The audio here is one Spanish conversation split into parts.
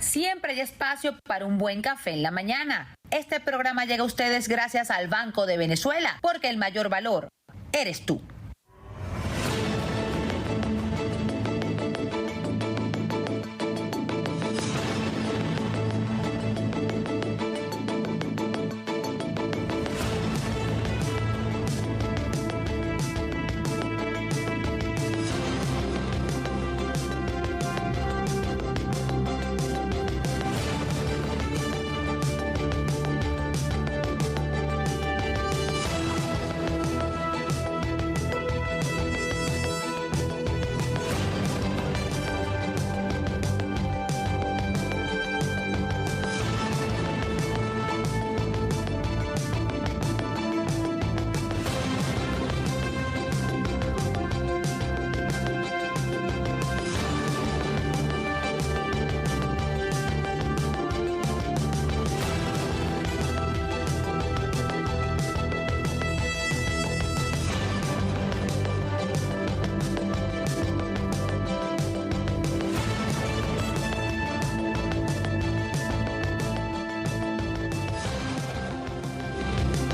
siempre hay espacio para un buen café en la mañana. Este programa llega a ustedes gracias al Banco de Venezuela, porque el mayor valor eres tú.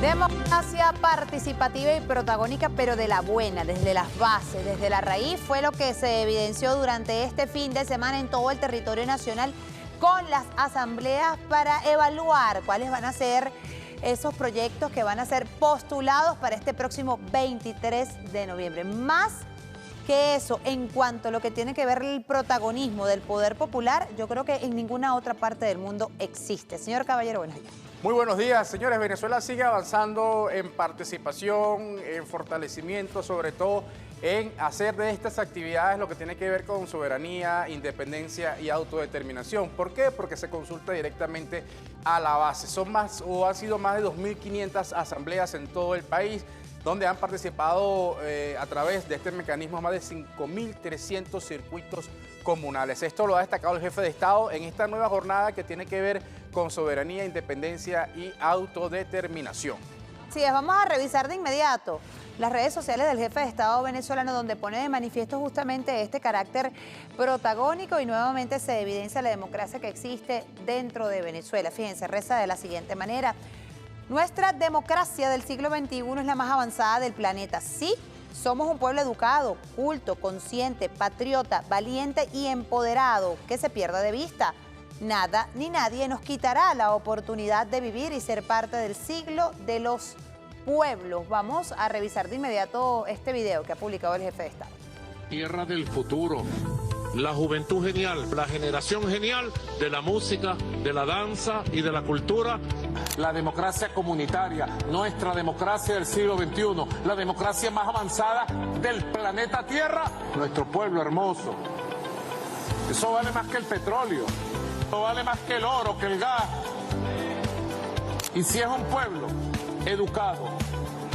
Democracia participativa y protagónica, pero de la buena, desde las bases, desde la raíz, fue lo que se evidenció durante este fin de semana en todo el territorio nacional con las asambleas para evaluar cuáles van a ser esos proyectos que van a ser postulados para este próximo 23 de noviembre. Más que eso, en cuanto a lo que tiene que ver el protagonismo del poder popular, yo creo que en ninguna otra parte del mundo existe. Señor Caballero, buenos días. Muy buenos días, señores. Venezuela sigue avanzando en participación, en fortalecimiento, sobre todo en hacer de estas actividades lo que tiene que ver con soberanía, independencia y autodeterminación. ¿Por qué? Porque se consulta directamente a la base. Han sido más de 2.500 asambleas en todo el país, donde han participado a través de este mecanismo más de 5.300 circuitos comunales. Esto lo ha destacado el jefe de Estado en esta nueva jornada que tiene que ver con soberanía, independencia y autodeterminación. Sí, vamos a revisar de inmediato las redes sociales del jefe de Estado venezolano, donde pone de manifiesto justamente este carácter protagónico y nuevamente se evidencia la democracia que existe dentro de Venezuela. Fíjense, reza de la siguiente manera: nuestra democracia del siglo XXI es la más avanzada del planeta. Sí, somos un pueblo educado, culto, consciente, patriota, valiente y empoderado, que se pierda de vista. Nada ni nadie nos quitará la oportunidad de vivir y ser parte del siglo de los pueblos. Vamos a revisar de inmediato este video que ha publicado el jefe de Estado. Tierra del futuro, la juventud genial, la generación genial de la música, de la danza y de la cultura. La democracia comunitaria, nuestra democracia del siglo XXI, la democracia más avanzada del planeta Tierra, nuestro pueblo hermoso. Eso vale más que el petróleo, eso vale más que el oro, que el gas. Y si es un pueblo educado,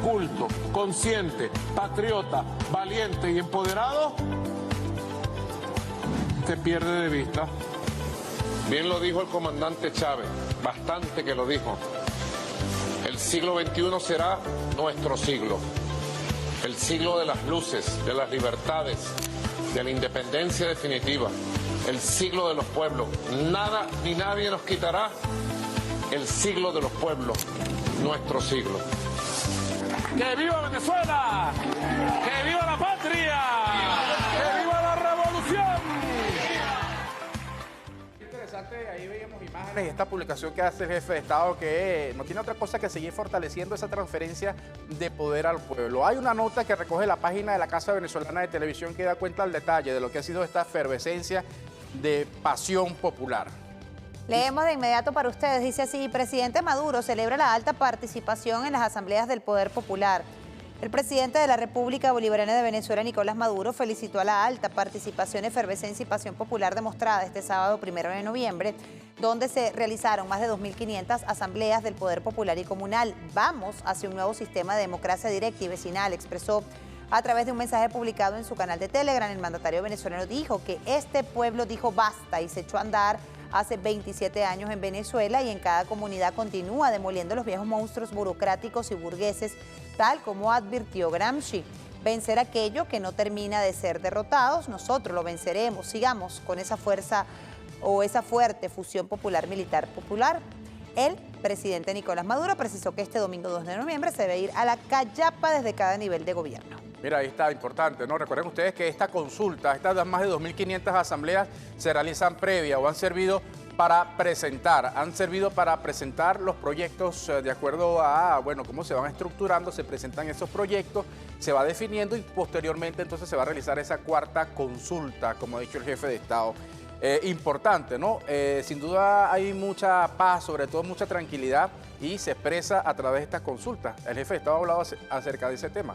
culto, consciente, patriota, valiente y empoderado, se pierde de vista. Bien lo dijo el comandante Chávez, bastante que lo dijo. El siglo XXI será nuestro siglo. El siglo de las luces, de las libertades, de la independencia definitiva. El siglo de los pueblos. Nada ni nadie nos quitará el siglo de los pueblos, nuestro siglo. ¡Que viva Venezuela! ¡Que viva la patria! ¡Que viva la revolución! Interesante, ahí veíamos imágenes y esta publicación que hace el jefe de Estado, que no tiene otra cosa que seguir fortaleciendo esa transferencia de poder al pueblo. Hay una nota que recoge la página de la Casa Venezolana de Televisión que da cuenta al detalle de lo que ha sido esta efervescencia de pasión popular. Leemos de inmediato para ustedes. Dice así: presidente Maduro celebra la alta participación en las asambleas del Poder Popular. El presidente de la República Bolivariana de Venezuela, Nicolás Maduro, felicitó a la alta participación, efervescencia y pasión popular demostrada este sábado 1 de noviembre, donde se realizaron más de 2.500 asambleas del Poder Popular y Comunal. Vamos hacia un nuevo sistema de democracia directa y vecinal, expresó a través de un mensaje publicado en su canal de Telegram. El mandatario venezolano dijo que este pueblo dijo basta y se echó a andar hace 27 años en Venezuela y en cada comunidad continúa demoliendo los viejos monstruos burocráticos y burgueses, tal como advirtió Gramsci. Vencer aquello que no termina de ser derrotados, nosotros lo venceremos. Sigamos con esa fuerza o esa fuerte fusión popular-militar popular. El presidente Nicolás Maduro precisó que este domingo 2 de noviembre se debe ir a la callapa desde cada nivel de gobierno. Mira, ahí está, importante, ¿no? Recuerden ustedes que esta consulta, estas más de 2.500 asambleas se realizan previa o han servido para presentar los proyectos de acuerdo a, bueno, cómo se van estructurando, se presentan esos proyectos, se va definiendo y posteriormente entonces se va a realizar esa cuarta consulta, como ha dicho el jefe de Estado. Importante, ¿no? Sin duda hay mucha paz, sobre todo mucha tranquilidad y se expresa a través de estas consultas. El jefe de Estado ha hablado acerca de ese tema.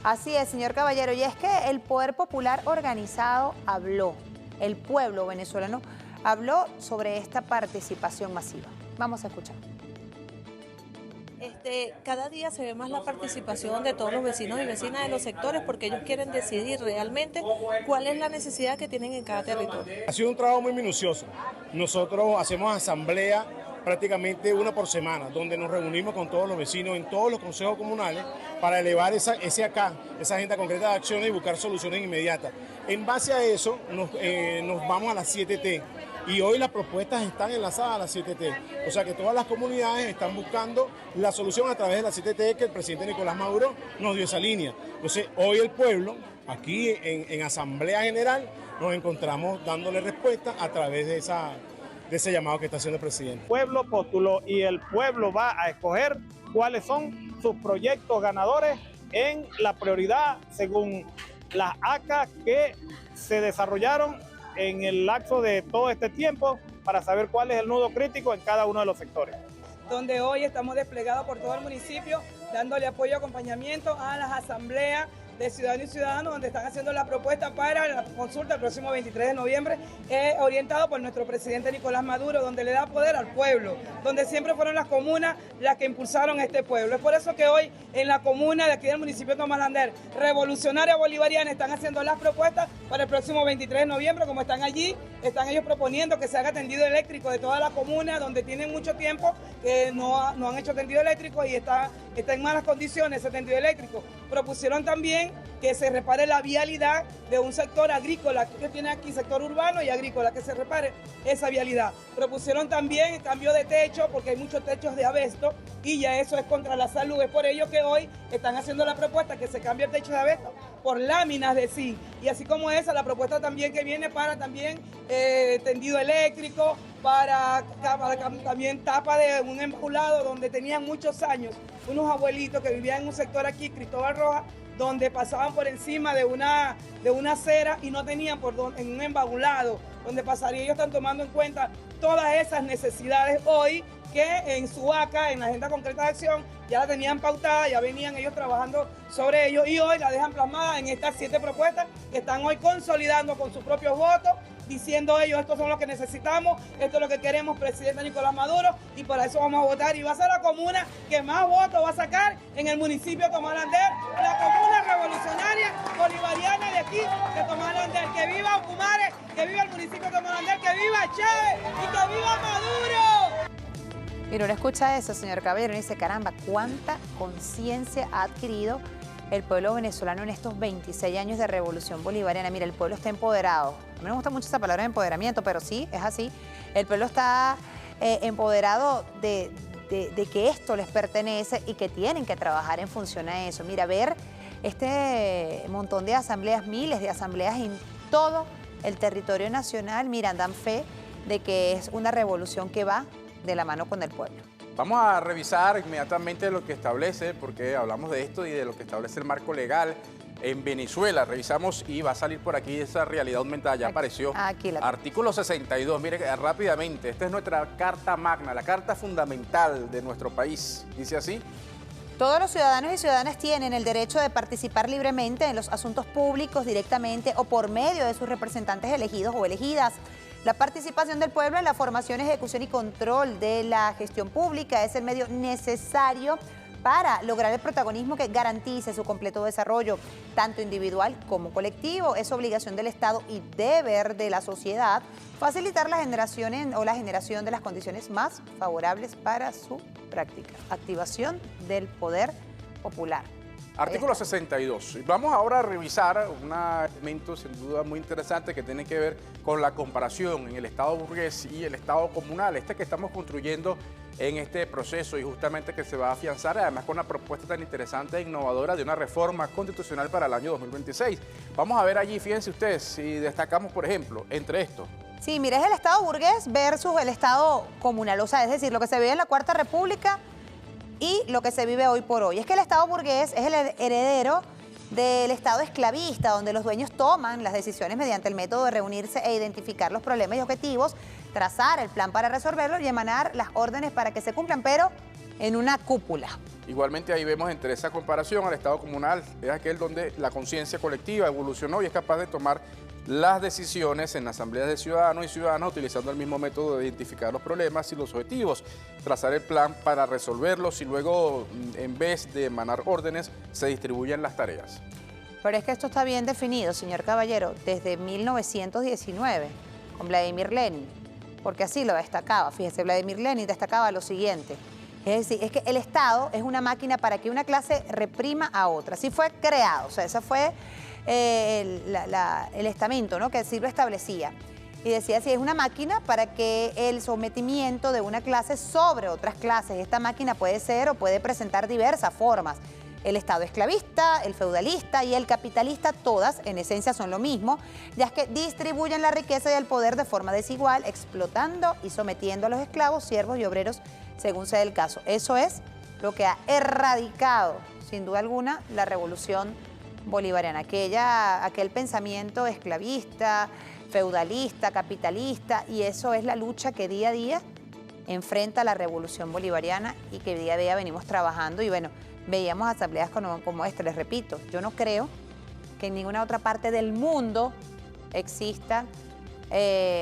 Así es, señor Caballero, y es que el Poder Popular Organizado habló, el pueblo venezolano habló sobre esta participación masiva. Vamos a escuchar. Cada día se ve más la participación de todos los vecinos y vecinas de los sectores porque ellos quieren decidir realmente cuál es la necesidad que tienen en cada territorio. Ha sido un trabajo muy minucioso. Nosotros hacemos asamblea prácticamente una por semana, donde nos reunimos con todos los vecinos en todos los consejos comunales para elevar esa agenda concreta de acciones y buscar soluciones inmediatas. En base a eso nos vamos a las 7T. Y hoy las propuestas están enlazadas a las 7T. O sea que todas las comunidades están buscando la solución a través de la 7T que el presidente Nicolás Maduro nos dio esa línea. Entonces hoy el pueblo, aquí en Asamblea General, nos encontramos dándole respuesta a través de ese llamado que está haciendo el presidente. El pueblo postuló y el pueblo va a escoger cuáles son sus proyectos ganadores en la prioridad según las ACA que se desarrollaron en el lapso de todo este tiempo para saber cuál es el nudo crítico en cada uno de los sectores. Donde hoy estamos desplegados por todo el municipio, dándole apoyo y acompañamiento a las asambleas de ciudadanos y ciudadanos, donde están haciendo la propuesta para la consulta el próximo 23 de noviembre, orientado por nuestro presidente Nicolás Maduro, donde le da poder al pueblo, donde siempre fueron las comunas las que impulsaron este pueblo. Es por eso que hoy en la comuna de aquí del municipio de Tomás Lander, revolucionaria bolivariana, están haciendo las propuestas para el próximo 23 de noviembre, como están allí, están ellos proponiendo que se haga tendido eléctrico de toda la comuna, donde tienen mucho tiempo que no han hecho tendido eléctrico y está en malas condiciones ese tendido eléctrico. Propusieron también que se repare la vialidad de un sector agrícola que tiene aquí, sector urbano y agrícola, que se repare esa vialidad. Propusieron también el cambio de techo, porque hay muchos techos de asbesto y ya eso es contra la salud. Es por ello que hoy están haciendo la propuesta que se cambie el techo de asbesto por láminas de zinc. Y así como esa, la propuesta también que viene para también tendido eléctrico, para también tapa de un embaulado donde tenían muchos años unos abuelitos que vivían en un sector aquí, Cristóbal Rojas, donde pasaban por encima de una acera y no tenían por dónde, en un embaulado, donde pasaría. Ellos están tomando en cuenta todas esas necesidades hoy que en su ACA, en la Agenda Concreta de Acción, ya la tenían pautada, ya venían ellos trabajando sobre ello y hoy la dejan plasmada en estas 7 propuestas que están hoy consolidando con sus propios votos, diciendo ellos, estos son los que necesitamos, esto es lo que queremos, presidente Nicolás Maduro, y por eso vamos a votar. Y va a ser la comuna que más votos va a sacar en el municipio de Tomás Lander, la comuna revolucionaria bolivariana de aquí, de Tomás Lander. Que viva Ocumare, que viva el municipio de Tomás Lander, que viva Chávez y que viva Maduro. Mira, uno escucha eso, señor Caballero, y dice, caramba, cuánta conciencia ha adquirido el pueblo venezolano en estos 26 años de revolución bolivariana. Mira, el pueblo está empoderado. A mí me gusta mucho esa palabra de empoderamiento, pero sí, es así. El pueblo está empoderado de que esto les pertenece y que tienen que trabajar en función a eso. Mira, ver este montón de asambleas, miles de asambleas en todo el territorio nacional, mira, dan fe de que es una revolución que va de la mano con el pueblo. Vamos a revisar inmediatamente lo que establece, porque hablamos de esto y de lo que establece el marco legal en Venezuela. Revisamos y va a salir por aquí esa realidad aumentada. Ya apareció. Aquí la... Artículo 62. Mire rápidamente. Esta es nuestra carta magna, la carta fundamental de nuestro país. Dice así. Todos los ciudadanos y ciudadanas tienen el derecho de participar libremente en los asuntos públicos directamente o por medio de sus representantes elegidos o elegidas. La participación del pueblo en la formación, ejecución y control de la gestión pública es el medio necesario para lograr el protagonismo que garantice su completo desarrollo, tanto individual como colectivo. Es obligación del Estado y deber de la sociedad facilitar la generación de las condiciones más favorables para su práctica. Activación del poder popular. Artículo 62. Vamos ahora a revisar un elemento sin duda muy interesante que tiene que ver con la comparación en el Estado burgués y el Estado comunal, que estamos construyendo en este proceso y justamente que se va a afianzar, además con una propuesta tan interesante e innovadora de una reforma constitucional para el año 2026. Vamos a ver allí, fíjense ustedes, si destacamos, por ejemplo, entre estos. Sí, mire, es el Estado burgués versus el Estado comunal, o sea, es decir, lo que se vive en la Cuarta República y lo que se vive hoy por hoy. Es que el Estado burgués es el heredero del Estado esclavista, donde los dueños toman las decisiones mediante el método de reunirse e identificar los problemas y objetivos, trazar el plan para resolverlos y emanar las órdenes para que se cumplan, pero en una cúpula. Igualmente ahí vemos entre esa comparación al Estado comunal, es aquel donde la conciencia colectiva evolucionó y es capaz de tomar las decisiones en asambleas de ciudadanos y ciudadanas utilizando el mismo método de identificar los problemas y los objetivos, trazar el plan para resolverlos y luego, en vez de emanar órdenes, se distribuyen las tareas. Pero es que esto está bien definido, señor Caballero, desde 1919, con Vladimir Lenin, porque así lo destacaba. Fíjese, Vladimir Lenin destacaba lo siguiente. Es decir, es que el Estado es una máquina para que una clase reprima a otra. Así fue creado, o sea, ese fue el estamento, ¿no?, que así lo establecía. Y decía así, es una máquina para que el sometimiento de una clase sobre otras clases. Esta máquina puede ser o puede presentar diversas formas. El Estado esclavista, el feudalista y el capitalista, todas en esencia son lo mismo, ya que distribuyen la riqueza y el poder de forma desigual, explotando y sometiendo a los esclavos, siervos y obreros según sea el caso. Eso es lo que ha erradicado, sin duda alguna, la revolución bolivariana, aquel pensamiento esclavista, feudalista, capitalista, y eso es la lucha que día a día enfrenta la revolución bolivariana y que día a día venimos trabajando. Y bueno, veíamos asambleas como esta, les repito, yo no creo que en ninguna otra parte del mundo existan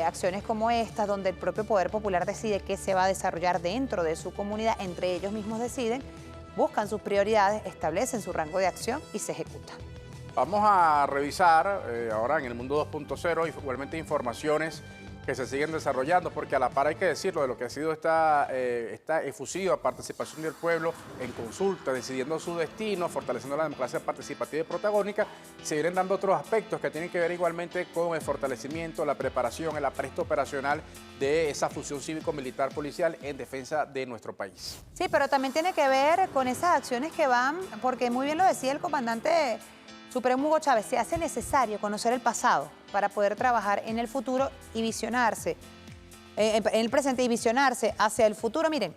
acciones como estas, donde el propio Poder Popular decide qué se va a desarrollar dentro de su comunidad, entre ellos mismos deciden, buscan sus prioridades, establecen su rango de acción y se ejecuta. Vamos a revisar ahora en el mundo 2.0 igualmente informaciones que se siguen desarrollando, porque a la par hay que decirlo de lo que ha sido esta efusiva participación del pueblo en consulta, decidiendo su destino, fortaleciendo la democracia participativa y protagónica. Se vienen dando otros aspectos que tienen que ver igualmente con el fortalecimiento, la preparación, el apresto operacional de esa fusión cívico-militar policial en defensa de nuestro país. Sí, pero también tiene que ver con esas acciones que van, porque muy bien lo decía el comandante Supremo Hugo Chávez, se hace necesario conocer el pasado para poder trabajar en el futuro y visionarse, en el presente y visionarse hacia el futuro. Miren,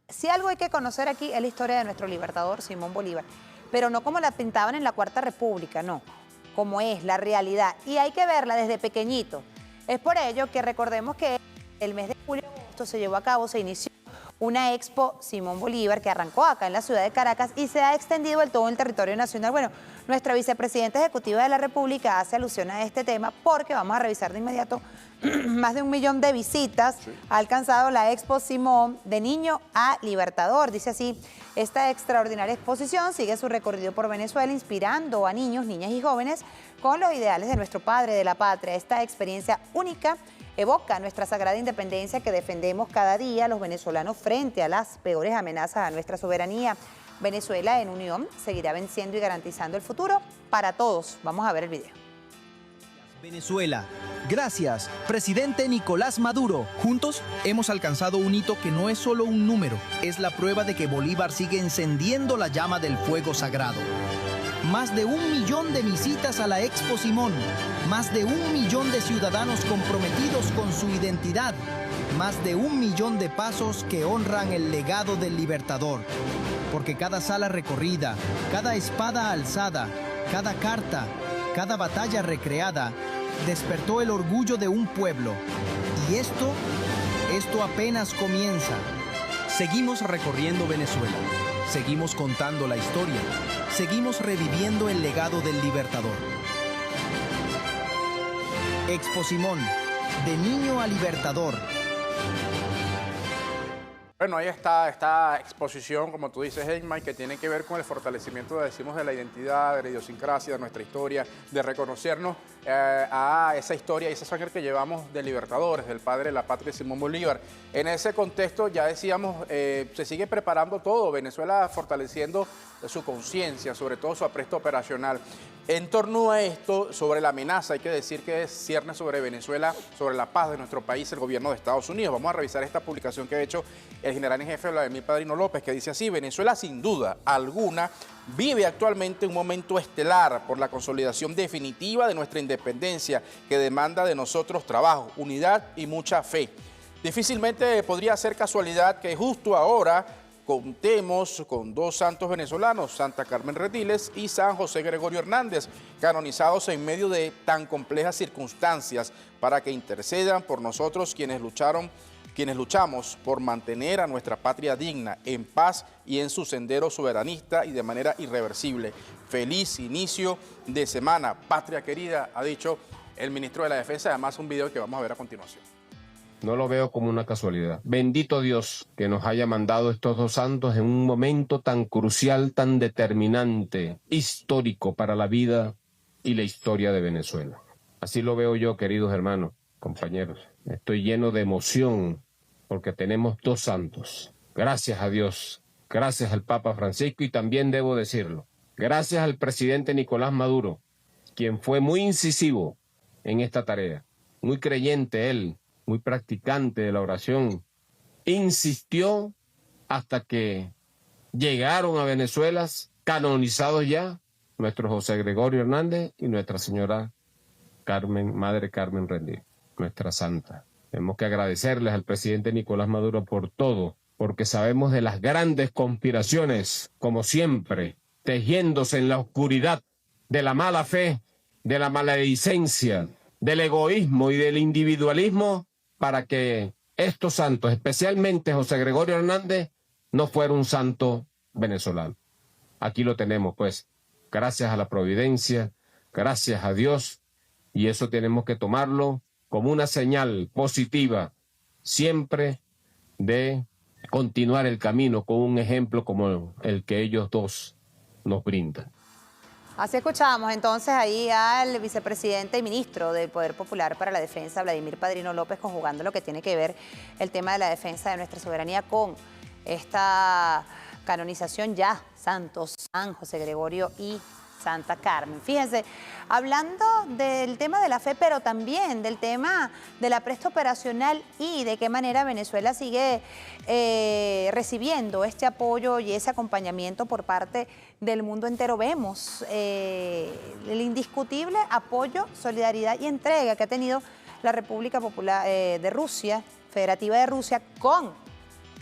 si algo hay que conocer aquí es la historia de nuestro libertador Simón Bolívar, pero no como la pintaban en la Cuarta República, no, como es la realidad, y hay que verla desde pequeñito. Es por ello que recordemos que el mes de julio-agosto se llevó a cabo, se inició una Expo Simón Bolívar que arrancó acá en la ciudad de Caracas y se ha extendido en todo el territorio nacional. Bueno, nuestra vicepresidenta ejecutiva de la República hace alusión a este tema porque vamos a revisar de inmediato más de 1 millón de visitas ha alcanzado la Expo Simón de Niño a Libertador. Dice así, esta extraordinaria exposición sigue su recorrido por Venezuela inspirando a niños, niñas y jóvenes con los ideales de nuestro padre de la patria. Esta experiencia única evoca nuestra sagrada independencia que defendemos cada día los venezolanos frente a las peores amenazas a nuestra soberanía. Venezuela en unión seguirá venciendo y garantizando el futuro para todos. Vamos a ver el video. Venezuela. Gracias, presidente Nicolás Maduro. Juntos hemos alcanzado un hito que no es solo un número, es la prueba de que Bolívar sigue encendiendo la llama del fuego sagrado. Más de 1 millón de visitas a la Expo Simón, más de 1 millón de ciudadanos comprometidos con su identidad, más de 1 millón de pasos que honran el legado del Libertador. Porque cada sala recorrida, cada espada alzada, cada carta, cada batalla recreada, despertó el orgullo de un pueblo. Y esto apenas comienza. Seguimos recorriendo Venezuela, seguimos contando la historia, seguimos reviviendo el legado del Libertador. Expo Simón, de niño a Libertador. Bueno, ahí está esta exposición, como tú dices, Eymar, que tiene que ver con el fortalecimiento, decimos, de la identidad, de la idiosincrasia, de nuestra historia, de reconocernos a esa historia y esa sangre que llevamos de libertadores, del padre de la patria, Simón Bolívar. En ese contexto, ya decíamos, se sigue preparando todo, Venezuela fortaleciendo su conciencia, sobre todo su apresto operacional. En torno a esto, sobre la amenaza, hay que decir que es cierne sobre Venezuela, sobre la paz de nuestro país, el gobierno de Estados Unidos. Vamos a revisar esta publicación que ha hecho el general en jefe Vladimir Padrino López, que dice así: Venezuela sin duda alguna vive actualmente un momento estelar por la consolidación definitiva de nuestra independencia, que demanda de nosotros trabajo, unidad y mucha fe. Difícilmente podría ser casualidad que justo ahora contemos con dos santos venezolanos, Santa Carmen Rediles y San José Gregorio Hernández, canonizados en medio de tan complejas circunstancias, para que intercedan por nosotros quienes luchamos por mantener a nuestra patria digna, en paz y en su sendero soberanista y de manera irreversible. Feliz inicio de semana, patria querida, ha dicho el ministro de la Defensa, además un video que vamos a ver a continuación. No lo veo como una casualidad. Bendito Dios que nos haya mandado estos dos santos en un momento tan crucial, tan determinante, histórico para la vida y la historia de Venezuela. Así lo veo yo, queridos hermanos, compañeros. Estoy lleno de emoción porque tenemos dos santos. Gracias a Dios, gracias al Papa Francisco y también debo decirlo, gracias al presidente Nicolás Maduro, quien fue muy incisivo en esta tarea, muy creyente él, muy practicante de la oración, insistió hasta que llegaron a Venezuela, canonizados ya, nuestro José Gregorio Hernández y nuestra señora Carmen, Madre Carmen Rediles, nuestra santa. Tenemos que agradecerles al presidente Nicolás Maduro por todo, porque sabemos de las grandes conspiraciones, como siempre, tejiéndose en la oscuridad de la mala fe, de la maledicencia, del egoísmo y del individualismo, para que estos santos, especialmente José Gregorio Hernández, no fuera un santo venezolano. Aquí lo tenemos, pues, gracias a la providencia, gracias a Dios, y eso tenemos que tomarlo como una señal positiva, siempre de continuar el camino con un ejemplo como el que ellos dos nos brindan. Así escuchábamos entonces ahí al vicepresidente y ministro del Poder Popular para la Defensa, Vladimir Padrino López, conjugando lo que tiene que ver el tema de la defensa de nuestra soberanía con esta canonización ya, santos, San José Gregorio y Santa Carmen. Fíjense, hablando del tema de la fe, pero también del tema del apresto operacional y de qué manera Venezuela sigue recibiendo este apoyo y ese acompañamiento por parte del mundo entero. Vemos el indiscutible apoyo, solidaridad y entrega que ha tenido la República Popular de Rusia, Federativa de Rusia, con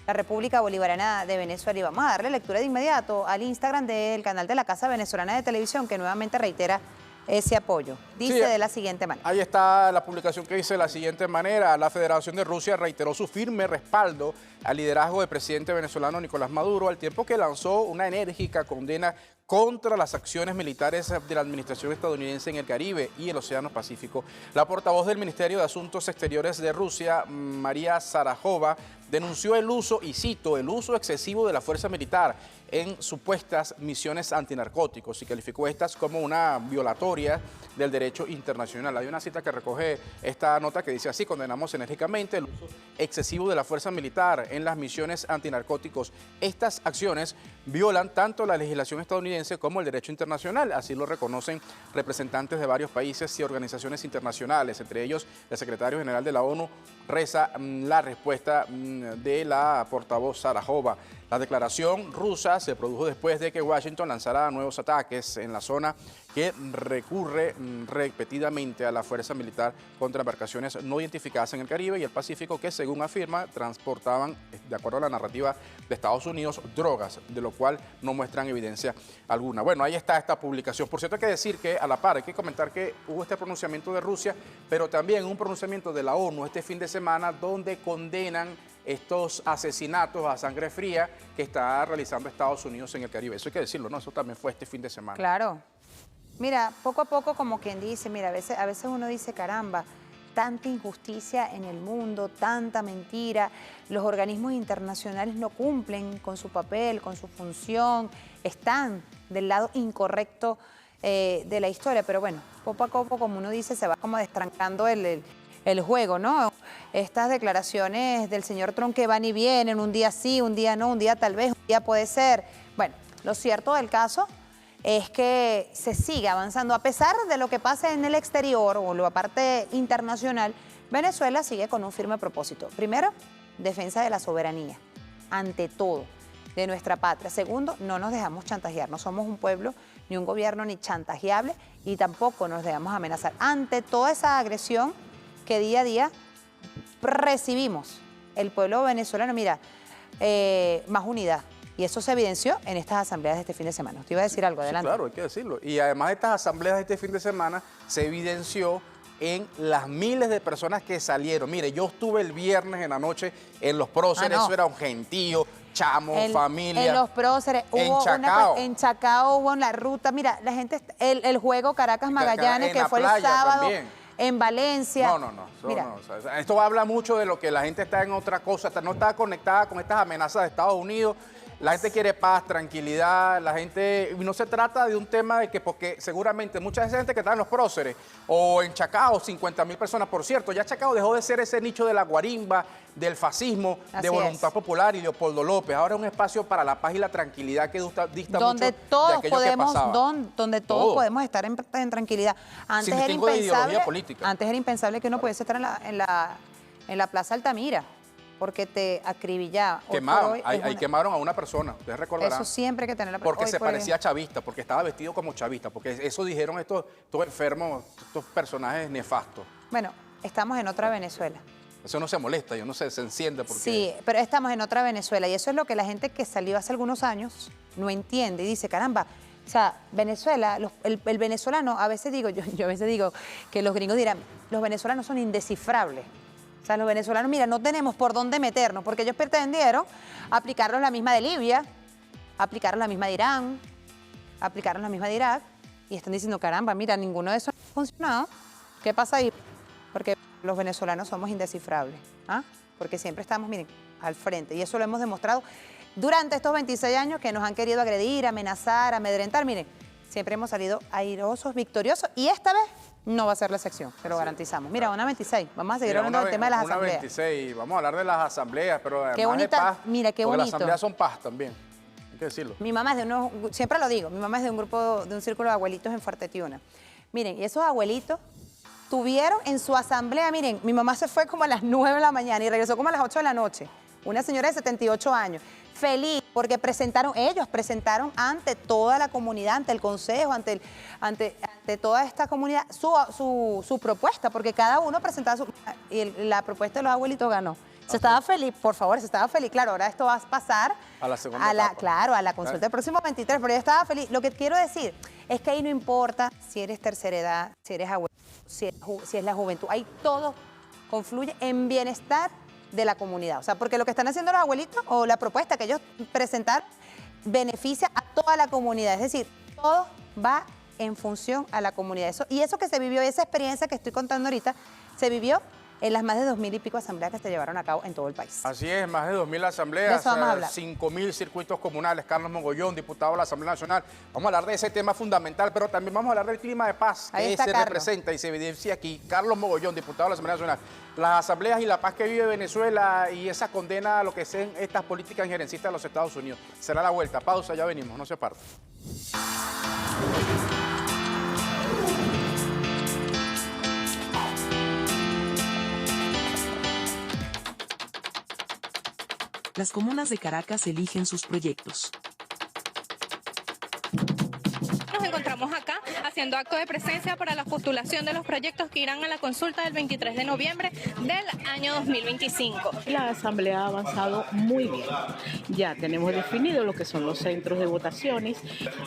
la República Bolivariana de Venezuela. Y vamos a darle lectura de inmediato al Instagram del canal de la Casa Venezolana de Televisión, que nuevamente reitera ese apoyo. Dice de la siguiente manera. Ahí está la publicación que dice de la siguiente manera: la Federación de Rusia reiteró su firme respaldo al liderazgo del presidente venezolano Nicolás Maduro, al tiempo que lanzó una enérgica condena contra las acciones militares de la administración estadounidense en el Caribe y el Océano Pacífico. La portavoz del Ministerio de Asuntos Exteriores de Rusia, María Zarajova, denunció el uso, y cito, el uso excesivo de la fuerza militar en supuestas misiones antinarcóticos y calificó estas como una violatoria del derecho internacional. Hay una cita que recoge esta nota que dice así: condenamos enérgicamente el uso excesivo de la fuerza militar en las misiones antinarcóticos. Estas acciones violan tanto la legislación estadounidense como el derecho internacional, así lo reconocen representantes de varios países y organizaciones internacionales, entre ellos el secretario general de la ONU, reza la respuesta de la portavoz Zarajova. La declaración rusa se produjo después de que Washington lanzara nuevos ataques en la zona que recurre repetidamente a la fuerza militar contra embarcaciones no identificadas en el Caribe y el Pacífico que, según afirma, transportaban, de acuerdo a la narrativa de Estados Unidos, drogas, de lo cual no muestran evidencia alguna. Bueno, ahí está esta publicación. Por cierto, hay que decir que a la par hay que comentar que hubo este pronunciamiento de Rusia, pero también un pronunciamiento de la ONU este fin de semana donde condenan estos asesinatos a sangre fría que está realizando Estados Unidos en el Caribe. Eso hay que decirlo, ¿no? Eso también fue este fin de semana. Claro. Mira, poco a poco, como quien dice, mira, a veces uno dice, caramba, tanta injusticia en el mundo, tanta mentira. Los organismos internacionales no cumplen con su papel, con su función, están del lado incorrecto de la historia. Pero bueno, poco a poco, como uno dice, se va como destrancando el juego, ¿no? Estas declaraciones del señor Trump que van y vienen, un día sí, un día no, un día tal vez, un día puede ser. Bueno, lo cierto del caso es que se sigue avanzando. A pesar de lo que pase en el exterior o la parte internacional, Venezuela sigue con un firme propósito. Primero, defensa de la soberanía, ante todo, de nuestra patria. Segundo, no nos dejamos chantajear. No somos un pueblo ni un gobierno ni chantajeable y tampoco nos dejamos amenazar. Ante toda esa agresión que día a día recibimos, el pueblo venezolano, mira, más unidad. Y eso se evidenció en estas asambleas de este fin de semana. Usted iba a decir algo, adelante. Sí, claro, hay que decirlo. Y además de estas asambleas de este fin de semana, se evidenció en las miles de personas que salieron. Mire, yo estuve el viernes en la noche en Los Próceres, eso era un gentío, chamos, familia. En Los Próceres, en Chacao hubo en la ruta, mira, la gente, el juego Caracas-Magallanes, que fue el sábado. También. En Valencia. O sea, esto habla mucho de lo que la gente está en otra cosa, no está conectada con estas amenazas de Estados Unidos. La gente quiere paz, tranquilidad, la gente, no se trata de un tema de que, porque seguramente mucha gente que está en Los Próceres o en Chacao, 50.000 personas, por cierto, ya Chacao dejó de ser ese nicho de la guarimba, del fascismo, de Voluntad Popular y Leopoldo López. Ahora es un espacio para la paz y la tranquilidad que dista mucho de aquello que pasaba. Donde todos podemos estar en tranquilidad. Sin distingo de ideología política. Antes era impensable que uno pudiese estar en la Plaza Altamira, porque te acribillaba. Ahí quemaron a una persona, ustedes recordarán. Eso siempre hay que tener la porque se parecía chavista, porque estaba vestido como chavista, porque eso dijeron estos enfermos, estos personajes nefastos. Bueno, estamos en otra Venezuela. Eso no se molesta, yo no sé, se enciende porque... Sí, pero estamos en otra Venezuela y eso es lo que la gente que salió hace algunos años no entiende y dice, caramba, o sea, Venezuela, el venezolano, a veces digo, yo a veces digo que los gringos dirán, los venezolanos son indescifrables. O sea, los venezolanos, mira, no tenemos por dónde meternos, porque ellos pretendieron aplicarnos la misma de Libia, aplicaron la misma de Irán, aplicaron la misma de Irak, y están diciendo, caramba, mira, ninguno de esos ha funcionado. ¿Qué pasa ahí? Porque los venezolanos somos indescifrables, ¿ah? Porque siempre estamos, miren, al frente, y eso lo hemos demostrado durante estos 26 años que nos han querido agredir, amenazar, amedrentar. Miren, siempre hemos salido airosos, victoriosos, y esta vez no va a ser la excepción, se lo garantizamos. Mira, una 26, vamos a seguir hablando del tema de las asambleas. Una 26, vamos a hablar de las asambleas, pero además qué bonita, de paz, mira, qué bonito. Las asambleas son paz también, hay que decirlo. Mi mamá es de unos, siempre lo digo, mi mamá es de un grupo, de un círculo de abuelitos en Fuerte Tiuna. Miren, y esos abuelitos tuvieron en su asamblea, miren, mi mamá se fue como a las 9 de la mañana y regresó como a las 8 de la noche. Una señora de 78 años, feliz, porque ellos presentaron ante toda la comunidad, ante el consejo, ante toda esta comunidad, su propuesta, porque cada uno presentaba y la propuesta de los abuelitos ganó. Se estaba feliz, por favor, se estaba feliz. Claro, ahora esto va a pasar a la segunda etapa. Claro, a la consulta del próximo 23, pero yo estaba feliz. Lo que quiero decir es que ahí no importa si eres tercera edad, si eres abuelo, si es la juventud. Ahí todo confluye en bienestar de la comunidad. O sea, porque lo que están haciendo los abuelitos o la propuesta que ellos presentaron beneficia a toda la comunidad. Es decir, todo va en función a la comunidad. Y eso que se vivió, esa experiencia que estoy contando ahorita, se vivió en las más de 2.000 y pico asambleas que se llevaron a cabo en todo el país. Así es, más de 2.000 asambleas, 5.000 circuitos comunales. Carlos Mogollón, diputado de la Asamblea Nacional. Vamos a hablar de ese tema fundamental, pero también vamos a hablar del clima de paz que se representa y se evidencia aquí. Carlos Mogollón, diputado de la Asamblea Nacional. Las asambleas y la paz que vive Venezuela y esa condena a lo que sean estas políticas injerencistas de los Estados Unidos. Será la vuelta. Pausa, ya venimos, no se aparten. Las comunas de Caracas eligen sus proyectos. Nos encontramos acá haciendo acto de presencia para la postulación de los proyectos que irán a la consulta del 23 de noviembre del año 2025. La asamblea ha avanzado muy bien. Ya tenemos definido lo que son los centros de votaciones.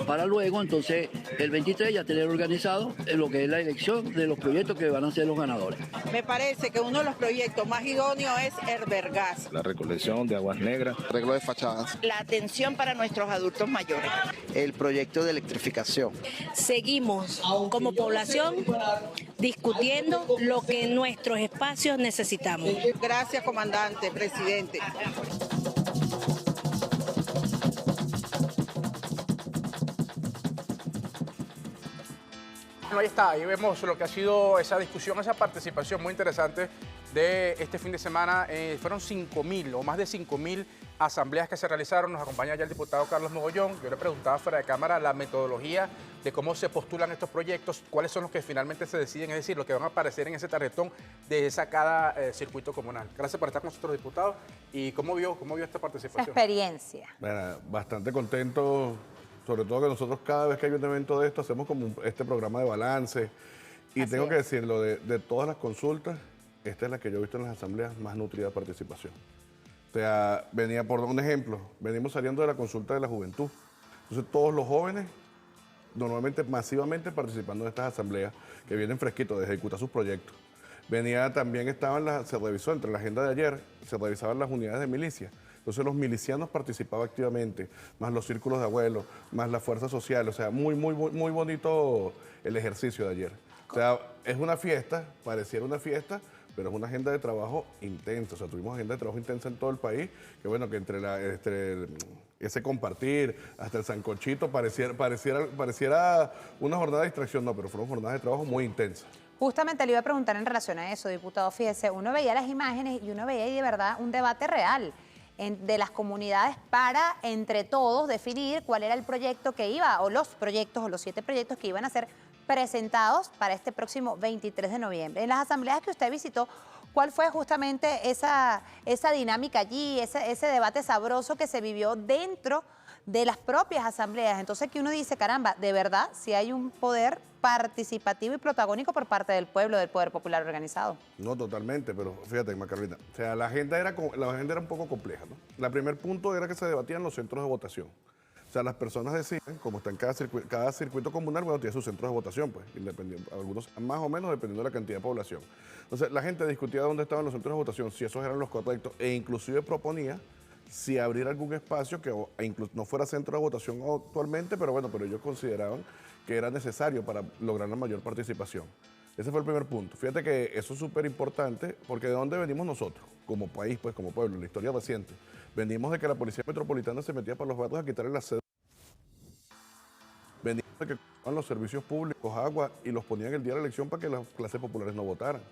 Para luego, entonces, el 23 ya tener organizado lo que es la elección de los proyectos que van a ser los ganadores. Me parece que uno de los proyectos más idóneos es Herbergas. La recolección de aguas negras. Arreglo de fachadas. La atención para nuestros adultos mayores. El proyecto de electrificación. Seguimos estamos como población discutiendo lo que en nuestros espacios necesitamos. Gracias, comandante, presidente. Bueno, ahí está, ahí vemos lo que ha sido esa discusión, esa participación muy interesante de este fin de semana. Fueron 5.000 o más de 5.000 asambleas que se realizaron. Nos acompaña ya el diputado Carlos Mogollón. Yo le preguntaba fuera de cámara la metodología de cómo se postulan estos proyectos, cuáles son los que finalmente se deciden, es decir, los que van a aparecer en ese tarjetón de cada circuito comunal. Gracias por estar con nosotros, diputado. ¿Y cómo vio esta participación? Esa experiencia. Bueno, bastante contento, sobre todo que nosotros cada vez que hay un evento de esto hacemos como este programa de balance. Y tengo que decirlo, de todas las consultas, esta es la que yo he visto en las asambleas más nutrida de participación. O sea, venía por un ejemplo, venimos saliendo de la consulta de la juventud. Entonces todos los jóvenes, normalmente masivamente participando en estas asambleas, que vienen fresquitos de ejecutar sus proyectos. Venía también, se revisó entre la agenda de ayer, se revisaban las unidades de milicia. Entonces los milicianos participaban activamente, más los círculos de abuelos, más la fuerza social. O sea, muy bonito el ejercicio de ayer. O sea, es una fiesta, pareciera una fiesta, pero es una agenda de trabajo intensa. O sea, tuvimos agenda de trabajo intensa en todo el país, que bueno, que entre ese compartir, hasta el sancochito, pareciera una jornada de distracción, no, pero fueron jornadas de trabajo muy intensas. Justamente le iba a preguntar en relación a eso, diputado. Fíjese, uno veía las imágenes y uno veía ahí de verdad un debate real de las comunidades para, entre todos, definir cuál era el proyecto que iba, o los proyectos, o los 7 proyectos que iban a ser presentados para este próximo 23 de noviembre. En las asambleas que usted visitó, ¿cuál fue justamente esa dinámica allí, ese debate sabroso que se vivió dentro de las propias asambleas? Entonces que uno dice, caramba, de verdad, si hay un poder participativo y protagónico por parte del pueblo, del Poder Popular Organizado. No, totalmente, pero fíjate, Macarolina, o sea, la agenda era un poco compleja, ¿no? El primer punto era que se debatían los centros de votación. O sea, las personas deciden, como está en cada circuito comunal, bueno, tiene sus centros de votación, pues, independiente, algunos más o menos dependiendo de la cantidad de población. Entonces, la gente discutía dónde estaban los centros de votación, si esos eran los correctos, e inclusive proponía si abrir algún espacio que no fuera centro de votación actualmente, pero bueno, pero ellos consideraban que era necesario para lograr la mayor participación. Ese fue el primer punto. Fíjate que eso es súper importante, porque ¿de dónde venimos nosotros? Como país, pues, como pueblo, en la historia reciente. Venimos de que la Policía Metropolitana se metía para los barrios a quitarle la sede. Venimos de que cobraban los servicios públicos, agua, y los ponían el día de la elección para que las clases populares no votaran.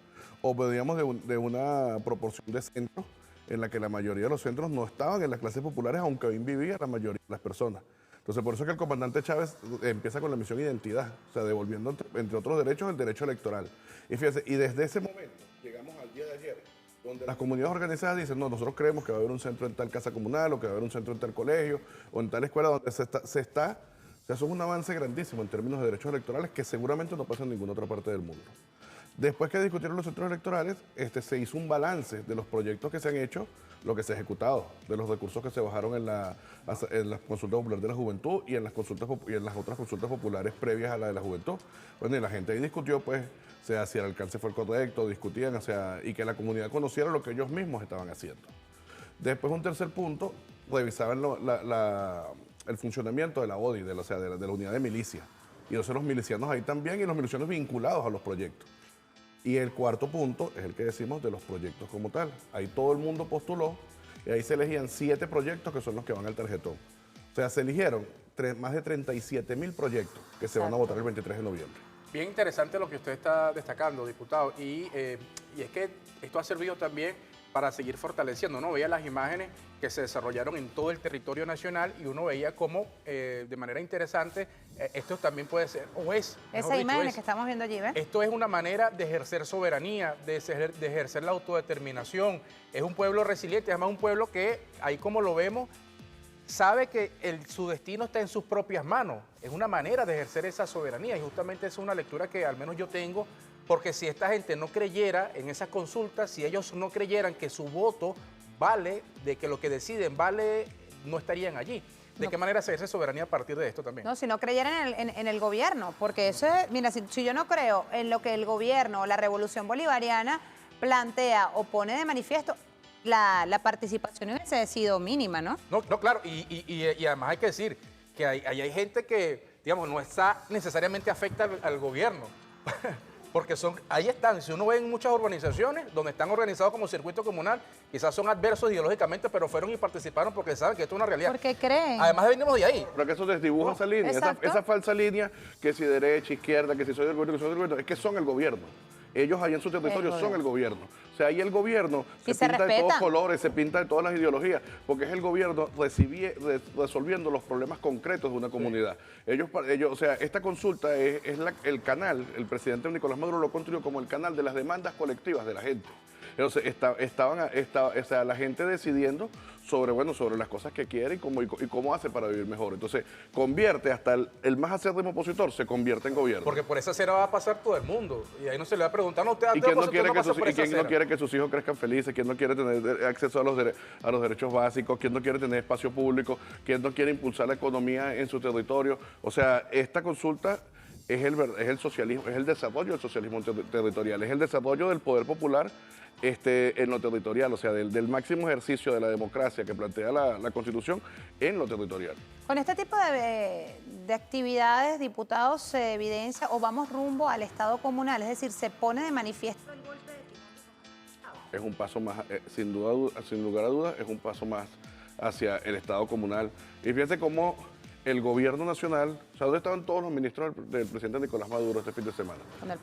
O veníamos de una proporción de centros en la que la mayoría de los centros no estaban en las clases populares, aunque ahí vivía la mayoría de las personas. Entonces, por eso es que el comandante Chávez empieza con la misión identidad, o sea, devolviendo, entre otros derechos, el derecho electoral. Y fíjense, y desde ese momento, llegamos al día de ayer, donde las comunidades organizadas dicen, no, nosotros creemos que va a haber un centro en tal casa comunal, o que va a haber un centro en tal colegio, o en tal escuela, donde o sea, eso es un avance grandísimo en términos de derechos electorales que seguramente no pasa en ninguna otra parte del mundo. Después que discutieron los centros electorales, se hizo un balance de los proyectos que se han hecho, lo que se ha ejecutado, de los recursos que se bajaron en la consulta popular de la juventud y en las otras consultas populares previas a la de la juventud. Bueno, y la gente ahí discutió, pues, o sea, si el alcance fue el correcto, discutían, o sea, y que la comunidad conociera lo que ellos mismos estaban haciendo. Después, un tercer punto, revisaban el funcionamiento de la ODI, de la unidad de milicia. Y entonces los milicianos ahí también, y los milicianos vinculados a los proyectos. Y el cuarto punto es el que decimos de los proyectos como tal. Ahí todo el mundo postuló y ahí se elegían 7 proyectos que son los que van al tarjetón. O sea, se eligieron más de 37.000 proyectos que se van a votar el 23 de noviembre. Bien interesante lo que usted está destacando, diputado. Y es que esto ha servido también para seguir fortaleciendo, ¿no? Veía las imágenes que se desarrollaron en todo el territorio nacional y uno veía cómo, de manera interesante, esto también puede ser, o es... Esas imágenes que estamos viendo allí, ¿ves? Esto es una manera de ejercer soberanía, de ejercer la autodeterminación. Es un pueblo resiliente, además un pueblo que, ahí como lo vemos, sabe que su destino está en sus propias manos. Es una manera de ejercer esa soberanía y justamente es una lectura que al menos yo tengo, porque si esta gente no creyera en esas consultas, si ellos no creyeran que su voto vale, de que lo que deciden vale, no estarían allí. ¿De qué manera se ejerce soberanía a partir de esto también? No, si no creyeran en el gobierno, porque eso es, mira, si yo no creo en lo que el gobierno o la revolución bolivariana plantea o pone de manifiesto, la participación hubiese sido mínima, ¿no? No, claro, y además hay que decir que hay gente que digamos, no está necesariamente afecta al gobierno. Porque ahí están, si uno ve en muchas urbanizaciones donde están organizados como circuito comunal, quizás son adversos ideológicamente, pero fueron y participaron porque saben que esto es una realidad. Porque creen. Además venimos de ahí. Pero que eso desdibuja esa línea, esa falsa línea, que si derecha, izquierda, que si soy del gobierno, que soy del gobierno, es que son el gobierno. Ellos allá en su territorio son el gobierno. O sea, ahí el gobierno se pinta de todos colores, se pinta de todas las ideologías, porque es el gobierno resolviendo los problemas concretos de una comunidad. Ellos, o sea, esta consulta es el canal, el presidente Nicolás Maduro lo construyó como el canal de las demandas colectivas de la gente. Entonces, estaba la gente decidiendo sobre las cosas que quiere y cómo hace para vivir mejor. Entonces, convierte hasta el más acérrimo opositor, se convierte en gobierno. Porque por esa acera va a pasar todo el mundo. Y ahí no se le va a preguntar, no, usted ¿Y quién no quiere que sus hijos crezcan felices? ¿Quién no quiere tener acceso a los derechos básicos? ¿Quién no quiere tener espacio público? ¿Quién no quiere impulsar la economía en su territorio? O sea, esta consulta es el socialismo, es el desarrollo del socialismo territorial, es el desarrollo del poder popular en lo territorial, o sea, del máximo ejercicio de la democracia que plantea la Constitución en lo territorial. Con este tipo de actividades, diputados, se evidencia o vamos rumbo al Estado comunal, es decir, se pone de manifiesto el golpe de timón. Es un paso más, sin lugar a dudas, es un paso más hacia el Estado comunal. Y fíjense cómo el gobierno nacional, o sea, ¿dónde estaban todos los ministros del presidente Nicolás Maduro este fin de semana?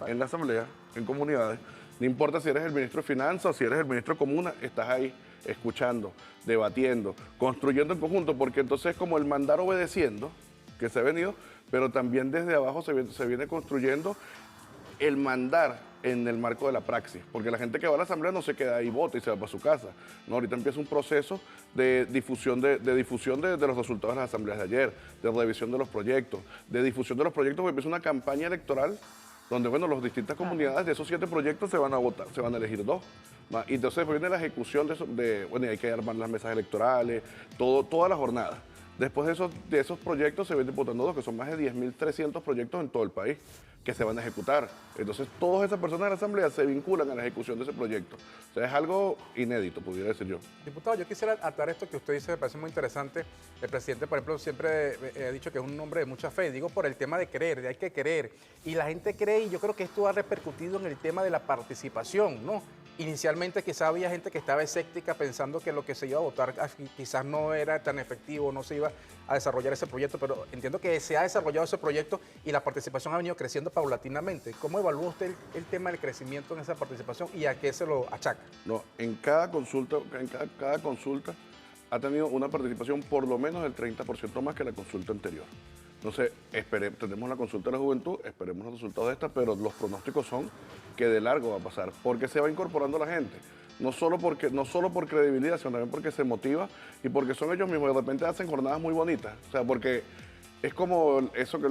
En la asamblea, en comunidades. No importa si eres el ministro de Finanzas o si eres el ministro de Comuna, estás ahí escuchando, debatiendo, construyendo en conjunto, porque entonces es como el mandar obedeciendo, que se ha venido, pero también desde abajo se viene construyendo el mandar en el marco de la praxis, porque la gente que va a la asamblea no se queda ahí, vota y se va para su casa. No, ahorita empieza un proceso de difusión de los resultados de las asambleas de ayer, de revisión de los proyectos, de difusión de los proyectos, porque empieza una campaña electoral donde, bueno, las distintas comunidades de esos 7 proyectos se van a votar, se van a elegir 2. Y entonces viene la ejecución bueno, hay que armar las mesas electorales, toda la jornada. Después de esos proyectos se vienen votando 2, que son más de 10.300 proyectos en todo el país que se van a ejecutar. Entonces, todas esas personas de la Asamblea se vinculan a la ejecución de ese proyecto. O sea, es algo inédito, pudiera decir yo. Diputado, yo quisiera atar esto que usted dice, me parece muy interesante. El presidente, por ejemplo, siempre ha dicho que es un hombre de mucha fe. Digo por el tema de creer, de hay que creer. Y la gente cree, y yo creo que esto ha repercutido en el tema de la participación, ¿no? Inicialmente quizá había gente que estaba escéptica pensando que lo que se iba a votar quizás no era tan efectivo, no se iba a desarrollar ese proyecto, pero entiendo que se ha desarrollado ese proyecto y la participación ha venido creciendo paulatinamente. ¿Cómo evalúa usted el tema del crecimiento en esa participación y a qué se lo achaca? No, en cada consulta ha tenido una participación por lo menos del 30% más que la consulta anterior. Entonces, tenemos la consulta de la juventud, esperemos los resultados de esta, pero los pronósticos son que de largo va a pasar, porque se va incorporando la gente. No solo por credibilidad, sino también porque se motiva y porque son ellos mismos. De repente hacen jornadas muy bonitas. O sea, porque es como eso que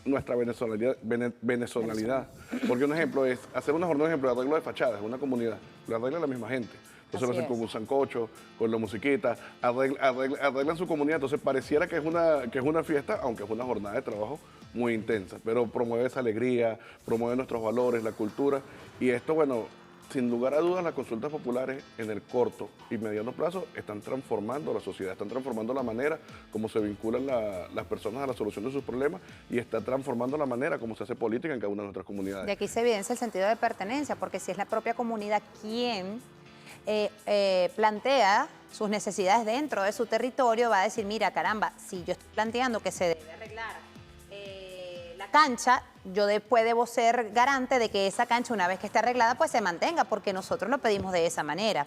nuestra venezonalidad. Porque un ejemplo es hacer una jornada, de arreglo de fachadas en una comunidad. Lo arregla la misma gente. Entonces lo hacen con un sancocho, con la musiquita, arreglan su comunidad. Entonces pareciera que es una fiesta, aunque es una jornada de trabajo muy intensa. Pero promueve esa alegría, promueve nuestros valores, la cultura. Y esto, bueno, sin lugar a dudas, las consultas populares en el corto y mediano plazo están transformando la sociedad, están transformando la manera como se vinculan las personas a la solución de sus problemas y está transformando la manera como se hace política en cada una de nuestras comunidades. De aquí se evidencia el sentido de pertenencia, porque si es la propia comunidad quien plantea sus necesidades dentro de su territorio, va a decir, mira, caramba, si yo estoy planteando que se debe arreglar la cancha, yo después debo ser garante de que esa cancha, una vez que esté arreglada, pues se mantenga, porque nosotros lo pedimos de esa manera.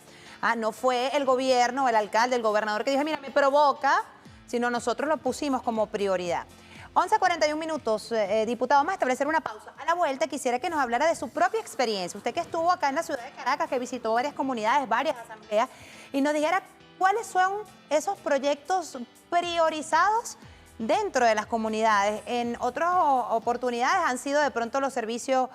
No fue el gobierno, el alcalde, el gobernador que dijo, mira, me provoca, sino nosotros lo pusimos como prioridad. 11:41 minutos, diputado, vamos a establecer una pausa. A la vuelta quisiera que nos hablara de su propia experiencia. Usted que estuvo acá en la ciudad de Caracas, que visitó varias comunidades, varias asambleas, y nos dijera cuáles son esos proyectos priorizados dentro de las comunidades. En otras oportunidades han sido de pronto los servicios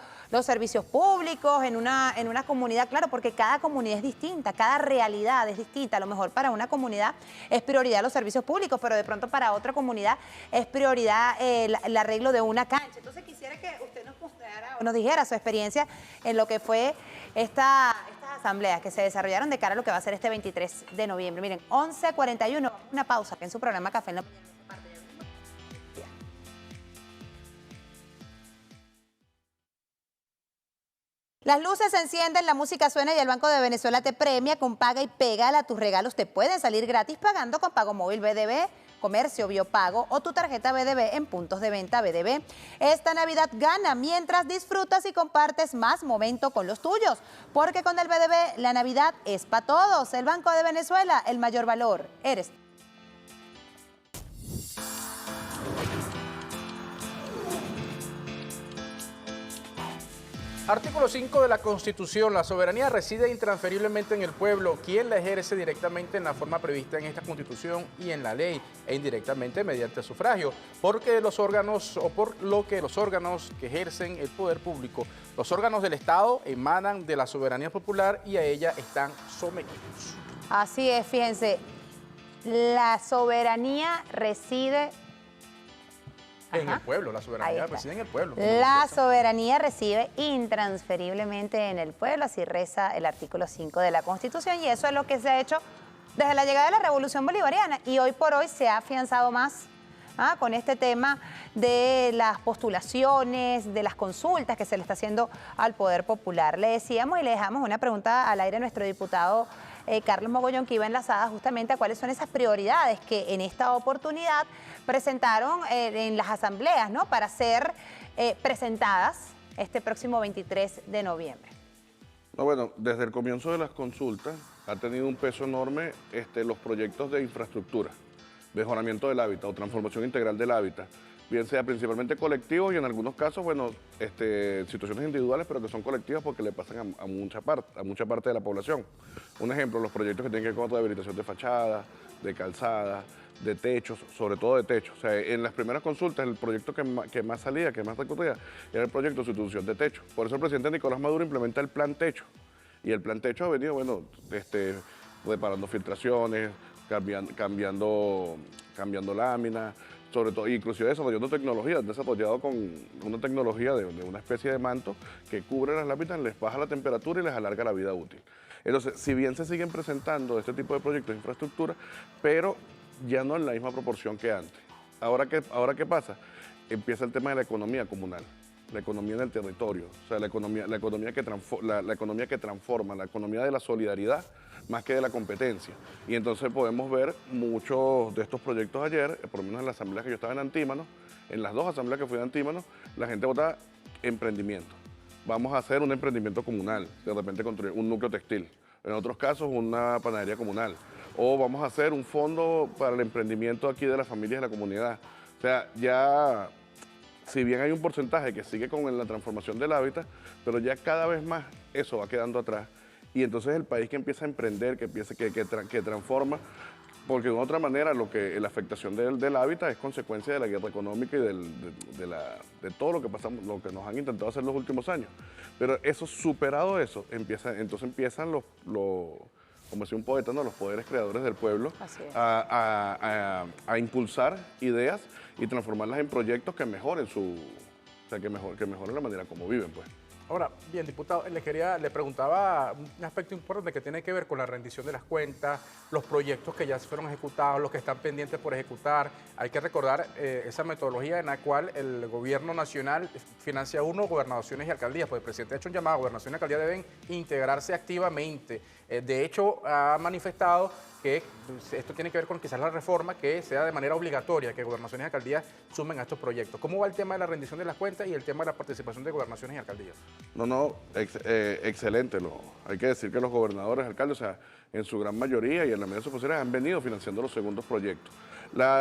públicos, en una comunidad, claro, porque cada comunidad es distinta, cada realidad es distinta. A lo mejor para una comunidad es prioridad los servicios públicos, pero de pronto para otra comunidad es prioridad el arreglo de una cancha. Entonces quisiera que usted nos dijera su experiencia en lo que fue estas asambleas que se desarrollaron de cara a lo que va a ser este 23 de noviembre. Miren, 11:41, una pausa que en su programa Café en la Mañana. Las luces se encienden, la música suena y el Banco de Venezuela te premia con Paga y Pégala. Tus regalos te pueden salir gratis pagando con Pago Móvil BDB, Comercio Biopago o tu tarjeta BDB en puntos de venta BDB. Esta Navidad gana mientras disfrutas y compartes más momento con los tuyos, porque con el BDB la Navidad es para todos. El Banco de Venezuela, el mayor valor eres tú. Artículo 5 de la Constitución. La soberanía reside intransferiblemente en el pueblo, quien la ejerce directamente en la forma prevista en esta Constitución y en la ley, e indirectamente mediante sufragio, porque los órganos o por lo que los órganos que ejercen el poder público, los órganos del Estado, emanan de la soberanía popular y a ella están sometidos. Así es, fíjense, la soberanía reside en el pueblo, la soberanía reside en el pueblo. La soberanía reside intransferiblemente en el pueblo, así reza el artículo 5 de la Constitución, y eso es lo que se ha hecho desde la llegada de la Revolución Bolivariana, y hoy por hoy se ha afianzado más con este tema de las postulaciones, de las consultas que se le está haciendo al Poder Popular. Le decíamos y le dejamos una pregunta al aire a nuestro diputado Carlos Mogollón, que iba enlazada justamente a cuáles son esas prioridades que en esta oportunidad presentaron en las asambleas, ¿no?, para ser presentadas este próximo 23 de noviembre. No, bueno, desde el comienzo de las consultas ha tenido un peso enorme los proyectos de infraestructura, mejoramiento del hábitat o transformación integral del hábitat, bien sea principalmente colectivos y en algunos casos, bueno, situaciones individuales, pero que son colectivas porque le pasan a mucha parte de la población. Un ejemplo, los proyectos que tienen que ver con rehabilitación de fachadas, de calzadas, de techos, sobre todo de techos. O sea, en las primeras consultas, el proyecto que más salía, que más recurría, era el proyecto de sustitución de techo. Por eso el presidente Nicolás Maduro implementa el plan techo. Y el plan techo ha venido, bueno, reparando filtraciones, cambiando láminas, sobre todo, inclusive desarrollando tecnología, desarrollado con una tecnología de una especie de manto que cubre las láminas, les baja la temperatura y les alarga la vida útil. Entonces, si bien se siguen presentando este tipo de proyectos de infraestructura, pero ya no en la misma proporción que antes. Ahora ¿qué pasa? Empieza el tema de la economía comunal, la economía del territorio, o sea, la economía que transforma, la economía de la solidaridad más que de la competencia. Y entonces podemos ver muchos de estos proyectos ayer, por lo menos en la asamblea que yo estaba en Antímano, en las dos asambleas que fui de Antímano, la gente votaba emprendimiento. Vamos a hacer un emprendimiento comunal, de repente construir un núcleo textil, en otros casos una panadería comunal, o vamos a hacer un fondo para el emprendimiento aquí de las familias de la comunidad. O sea, ya, si bien hay un porcentaje que sigue con la transformación del hábitat, pero ya cada vez más eso va quedando atrás. Y entonces el país que empieza a emprender, que transforma, porque de otra manera la afectación del hábitat es consecuencia de la guerra económica y de todo lo que pasamos, lo que nos han intentado hacer los últimos años. Pero eso, superado eso, entonces empiezan como decía un poeta, ¿no?, los poderes creadores del pueblo a impulsar ideas y transformarlas en proyectos que mejoren que mejoren la manera como viven, pues. Ahora, bien, diputado, le preguntaba un aspecto importante que tiene que ver con la rendición de las cuentas, los proyectos que ya fueron ejecutados, los que están pendientes por ejecutar. Hay que recordar esa metodología en la cual el gobierno nacional financia gobernaciones y alcaldías, pues el presidente ha hecho un llamado, gobernaciones y alcaldías deben integrarse activamente. De hecho, ha manifestado que esto tiene que ver con quizás la reforma, que sea de manera obligatoria, que gobernaciones y alcaldías sumen a estos proyectos. ¿Cómo va el tema de la rendición de las cuentas y el tema de la participación de gobernaciones y alcaldías? No, excelente. Hay que decir que los gobernadores, alcaldes, o sea, en su gran mayoría y en la medida de sus posibilidades han venido financiando los segundos proyectos.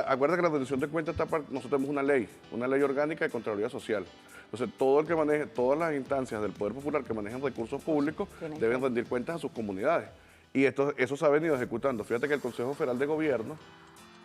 Acuérdate que la rendición de cuentas nosotros tenemos una ley orgánica de Contraloría Social. Entonces, todo el que maneje, todas las instancias del Poder Popular que manejan recursos públicos deben rendir cuentas a sus comunidades. Y eso se ha venido ejecutando. Fíjate que el Consejo Federal de Gobierno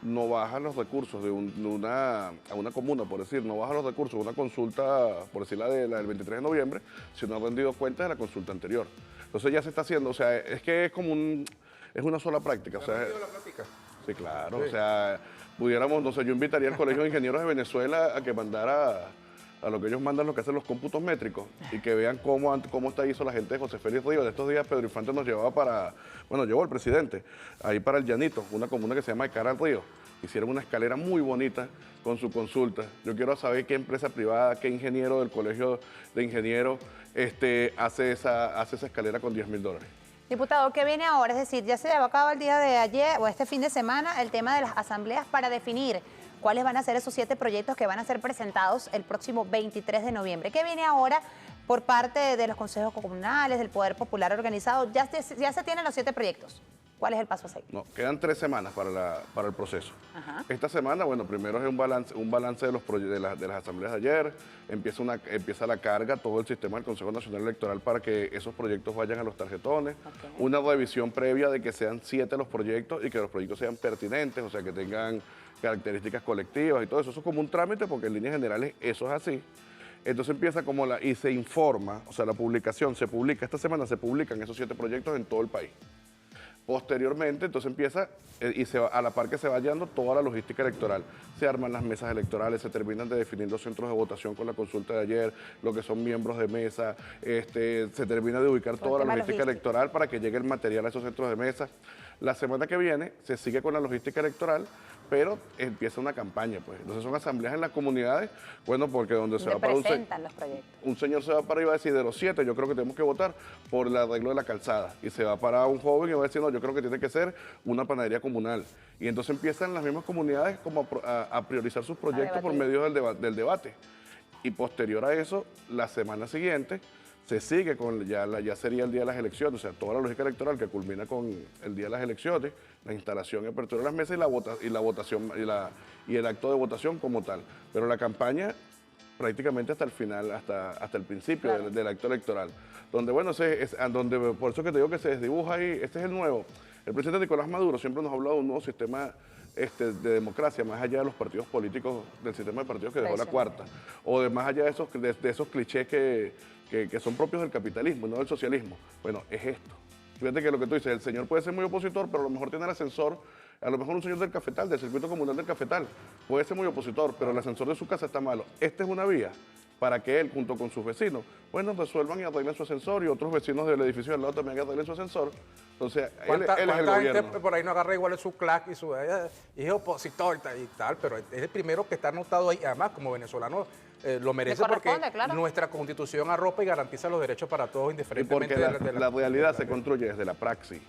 no baja los recursos a una comuna, por decir, no baja los recursos de una consulta, por decir la del 23 de noviembre, sino ha rendido cuentas de la consulta anterior. Entonces ya se está haciendo, o sea, es que es una sola práctica. O sea, la práctica? Sí, claro, Sí. O sea, pudiéramos, no sé, yo invitaría al Colegio de Ingenieros de Venezuela a que mandara a lo que ellos mandan, lo que hacen los cómputos métricos, y que vean cómo está hizo la gente de José Félix Ríos. De estos días Pedro Infante nos llevó el presidente, ahí para el Llanito, una comuna que se llama de Cara al Río, hicieron una escalera muy bonita con su consulta. Yo quiero saber qué empresa privada, qué ingeniero del colegio de ingenieros hace esa escalera con $10.000. Diputado, ¿qué viene ahora? Es decir, ya se llevó a cabo el día de ayer o este fin de semana el tema de las asambleas para definir cuáles van a ser esos 7 proyectos que van a ser presentados el próximo 23 de noviembre. ¿Qué viene ahora por parte de los consejos comunales, del Poder Popular organizado? Ya se tienen los 7 proyectos. ¿Cuál es el paso a seguir? No, quedan 3 semanas para el proceso. Ajá. Esta semana, bueno, primero es un balance de las asambleas de ayer, empieza la carga, todo el sistema del Consejo Nacional Electoral para que esos proyectos vayan a los tarjetones, una revisión previa de que sean 7 los proyectos y que los proyectos sean pertinentes, o sea, que tengan características colectivas y todo eso. Eso es como un trámite porque en líneas generales eso es así. Entonces empieza y se informa, o sea, la publicación se publica, esta semana se publican esos 7 proyectos en todo el país. Posteriormente, entonces empieza y a la par que se va hallando toda la logística electoral. Se arman las mesas electorales, se terminan de definir los centros de votación con la consulta de ayer, lo que son miembros de mesa, se termina de ubicar toda la logística electoral para que llegue el material a esos centros de mesa. La semana que viene se sigue con la logística electoral, pero empieza una campaña, pues. Entonces son asambleas en las comunidades, bueno, porque donde se va para un señor se va para y va a decir, de los 7, yo creo que tenemos que votar por el arreglo de la calzada. Y se va para un joven y va a decir, no, yo creo que tiene que ser una panadería comunal. Y entonces empiezan las mismas comunidades como a priorizar sus proyectos por medio del debate. Y posterior a eso, la semana siguiente, se sigue con, ya sería el día de las elecciones, o sea, toda la lógica electoral que culmina con el día de las elecciones, la instalación y apertura de las mesas y la votación y el acto de votación como tal. Pero la campaña prácticamente hasta el final, hasta el principio del acto electoral, donde bueno, por eso que te digo que se desdibuja ahí, este es el nuevo. El presidente Nicolás Maduro siempre nos ha hablado de un nuevo sistema de democracia, más allá de los partidos políticos, del sistema de partidos que dejó la cuarta, o de más allá de esos clichés que son propios del capitalismo, no del socialismo. Bueno, es esto. Fíjate que lo que tú dices, el señor puede ser muy opositor, pero a lo mejor tiene el ascensor, a lo mejor un señor del Cafetal, del circuito comunal del Cafetal, puede ser muy opositor, pero el ascensor de su casa está malo. Esta es una vía para que él, junto con sus vecinos, bueno, resuelvan y arreglen su ascensor, y otros vecinos del edificio al lado también arreglen su ascensor. Entonces, él es el gobierno. Gente por ahí no agarra igual su clac y su y es opositor y tal, pero es el primero que está anotado ahí, además como venezolano lo merece porque nuestra Constitución arropa y garantiza los derechos para todos indiferentemente porque la realidad se construye desde la praxis.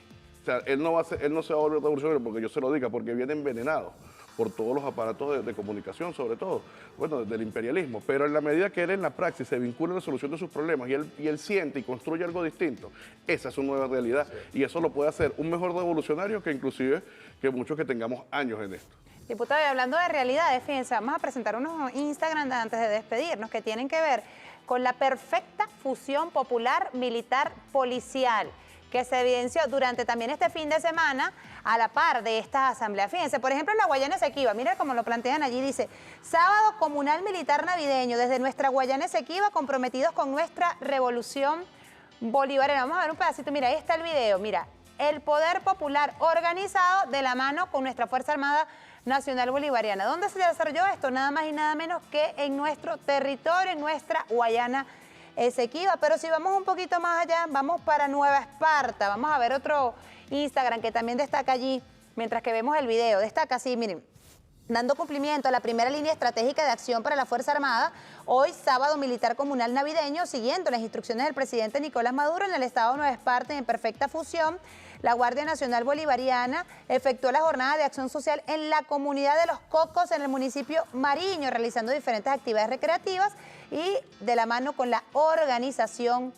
O sea, él no se va a volver revolucionario porque yo se lo diga, porque viene envenenado por todos los aparatos de comunicación, sobre todo, bueno, del imperialismo. Pero en la medida que él en la praxis se vincula a la solución de sus problemas y él siente y construye algo distinto, esa es su nueva realidad. Sí. Y eso lo puede hacer un mejor revolucionario que inclusive que muchos que tengamos años en esto. Diputado, y hablando de realidades, fíjense, vamos a presentar unos Instagram antes de despedirnos que tienen que ver con la perfecta fusión popular militar policial que se evidenció durante también este fin de semana a la par de esta asamblea. Fíjense, por ejemplo, en la Guayana Esequiba, miren cómo lo plantean allí, dice, sábado comunal militar navideño, desde nuestra Guayana Esequiba, comprometidos con nuestra revolución bolivariana. Vamos a ver un pedacito, mira, ahí está el video, mira, el poder popular organizado de la mano con nuestra Fuerza Armada Nacional Bolivariana. ¿Dónde se desarrolló esto? Nada más y nada menos que en nuestro territorio, en nuestra Guayana Esequiba. Pero si vamos un poquito más allá, vamos para Nueva Esparta. Vamos a ver otro Instagram que también destaca allí, mientras que vemos el video. Destaca así, miren, dando cumplimiento a la primera línea estratégica de acción para la Fuerza Armada, hoy sábado militar comunal navideño, siguiendo las instrucciones del presidente Nicolás Maduro en el estado de Nueva Esparta en perfecta fusión, la Guardia Nacional Bolivariana efectuó la jornada de acción social en la comunidad de Los Cocos, en el municipio Mariño, realizando diferentes actividades recreativas y de la mano con la organización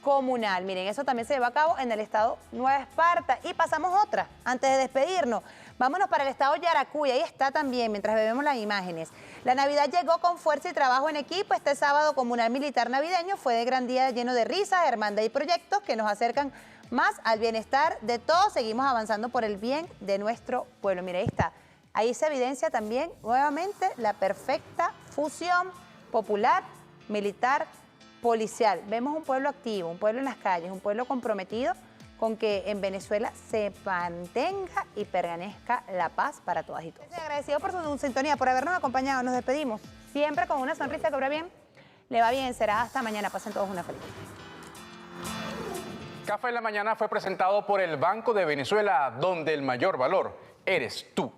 comunal. Miren, eso también se lleva a cabo en el estado Nueva Esparta. Y pasamos otra, antes de despedirnos. Vámonos para el estado Yaracuy, ahí está también, mientras vemos las imágenes. La Navidad llegó con fuerza y trabajo en equipo. Este sábado comunal militar navideño fue de gran día, lleno de risas, hermandad y proyectos que nos acercan más al bienestar de todos. Seguimos avanzando por el bien de nuestro pueblo. Mira, ahí está. Ahí se evidencia también nuevamente la perfecta fusión popular, militar, policial. Vemos un pueblo activo, un pueblo en las calles, un pueblo comprometido con que en Venezuela se mantenga y permanezca la paz para todas y todos. Agradecido por su sintonía, por habernos acompañado. Nos despedimos siempre con una sonrisa que obra bien. Le va bien, será hasta mañana. Pasen todos una feliz. Café en la Mañana fue presentado por el Banco de Venezuela, donde el mayor valor eres tú.